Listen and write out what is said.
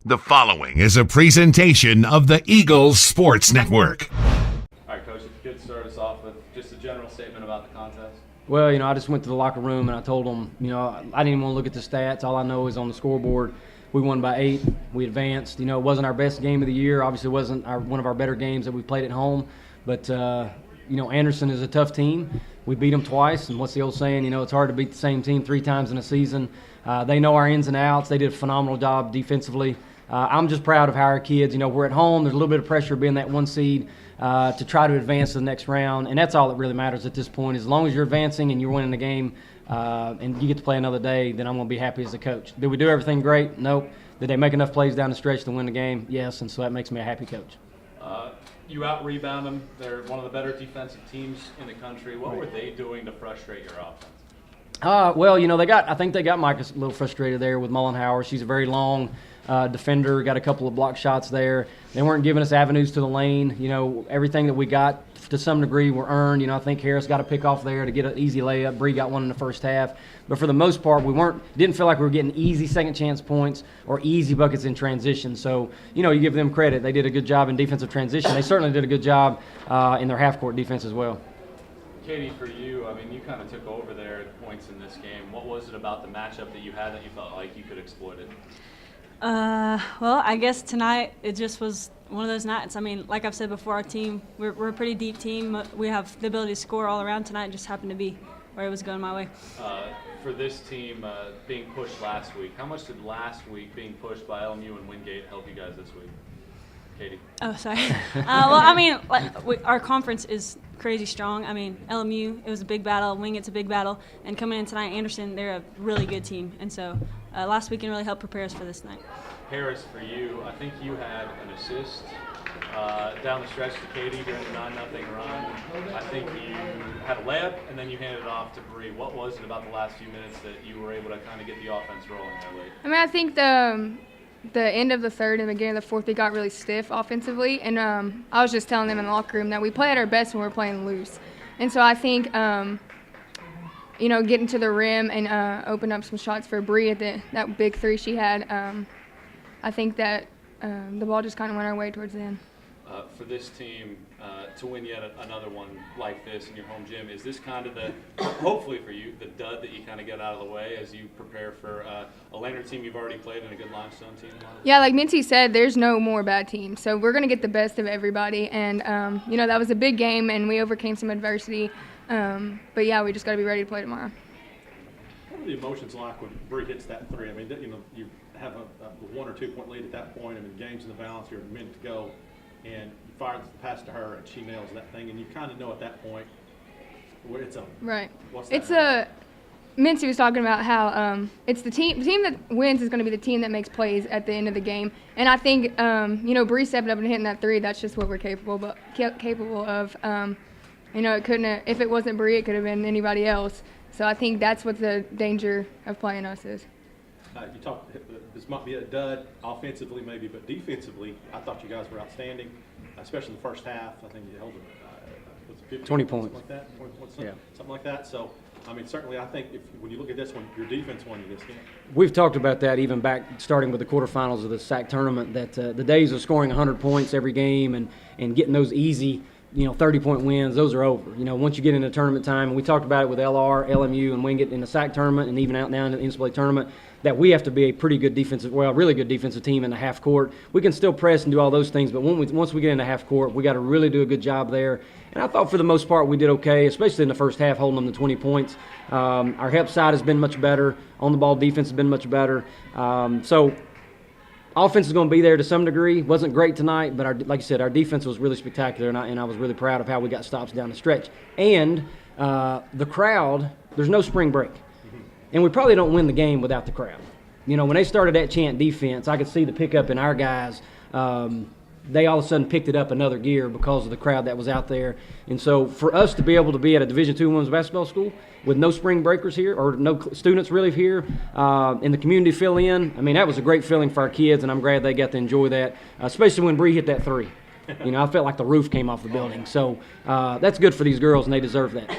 The following is a presentation of the Eagles Sports Network. All right, Coach, if you could start us off with just a general statement about the contest. Well, I just went to the locker room and I told them, I didn't even want to look at the stats. All I know is on the scoreboard, we won by 8. We advanced. It wasn't our best game of the year. Obviously, it wasn't one of our better games that we played at home. But, Anderson is a tough team. We beat them twice. And what's the old saying? It's hard to beat the same team 3 times in a season. They know our ins and outs. They did a phenomenal job defensively. I'm just proud of how our kids, we're at home. There's a little bit of pressure being that 1 seed to try to advance to the next round. And that's all that really matters at this point. As long as you're advancing and you're winning the game and you get to play another day, then I'm going to be happy as a coach. Did we do everything great? Nope. Did they make enough plays down the stretch to win the game? Yes, and so that makes me a happy coach. You out-rebound them. They're one of the better defensive teams in the country. What were they doing to frustrate your offense? I think they got Mike a little frustrated there with Mullenhauer. She's a very long defender, got a couple of block shots there. They weren't giving us avenues to the lane. Everything that we got to some degree were earned. I think Harris got a pick off there to get an easy layup. Bree got one in the first half. But for the most part, didn't feel like we were getting easy second chance points or easy buckets in transition. So, you give them credit. They did a good job in defensive transition. They certainly did a good job in their half-court defense as well. Katie, for you, you kind of took over there at points in this game. What was it about the matchup that you had that you felt like you could exploit it? Well, I guess tonight it just was one of those nights. Like I've said before, our team, we're a pretty deep team. We have the ability to score all around tonight. It just happened to be where it was going my way. For this team being pushed last week, how much did last week being pushed by LMU and Wingate help you guys this week? Katie? Oh, sorry. Our conference is crazy strong. LMU, it was a big battle. Wingate's a big battle. And coming in tonight, Anderson, they're a really good team. And so last weekend really helped prepare us for this night. Harris, for you, I think you had an assist down the stretch to Katie during the 9-0 run. I think you had a layup, and then you handed it off to Bree. What was it about the last few minutes that you were able to kind of get the offense rolling there late? I think the end of the third and the beginning of the fourth, we got really stiff offensively. And I was just telling them in the locker room that we play at our best when we're playing loose. And so I think, getting to the rim and open up some shots for Bree at that big 3 she had, I think that the ball just kind of went our way towards the end. For this team to win yet another one like this in your home gym, is this kind of hopefully for you, the dud that you kind of get out of the way as you prepare for a Leonard team you've already played and a good limestone team? Yeah, like Mincey said, there's no more bad teams. So we're going to get the best of everybody. And, that was a big game, and we overcame some adversity. But, yeah, we just got to be ready to play tomorrow. What are the emotions like when Bree hits that 3? You have a 1 or 2 point lead at that point. Game's in the balance, you're a minute to go. And you fire the pass to her, and she nails that thing, and you kind of know at that point where it's on. Right. What's that? Mincey was talking about how it's the team that wins is going to be the team that makes plays at the end of the game. And I think, Bree stepping up and hitting that 3, that's just what we're capable of. It couldn't have, if it wasn't Bree, it could have been anybody else. So I think that's what the danger of playing us is. You talked. This might be a dud offensively, maybe, but defensively, I thought you guys were outstanding, especially the first half. I think you held it 20 points, something like that. 20 points, something like that. So, certainly, I think when you look at this one, your defense won you this game. We've talked about that even back starting with the quarterfinals of the SAC tournament. That the days of scoring 100 points every game and getting those easy 30-point wins, those are over. Once you get into tournament time, and we talked about it with LR, LMU, and Wingate in the SAC tournament and even out now in the NCAA tournament, that we have to be a really good defensive team in the half court. We can still press and do all those things, but once we get into half court, we got to really do a good job there. And I thought for the most part we did okay, especially in the first half, holding them to 20 points. Our help side has been much better. On the ball defense has been much better. So offense is going to be there to some degree. Wasn't great tonight, but like you said, our defense was really spectacular, and I was really proud of how we got stops down the stretch. And the crowd, there's no spring break. And we probably don't win the game without the crowd. When they started that chant defense, I could see the pickup in our guys. They all of a sudden picked it up another gear because of the crowd that was out there. And so for us to be able to be at a Division II women's basketball school with no spring breakers here or no students really here and the community fill in, that was a great feeling for our kids, and I'm glad they got to enjoy that, especially when Bree hit that 3. I felt like the roof came off the building. So that's good for these girls, and they deserve that.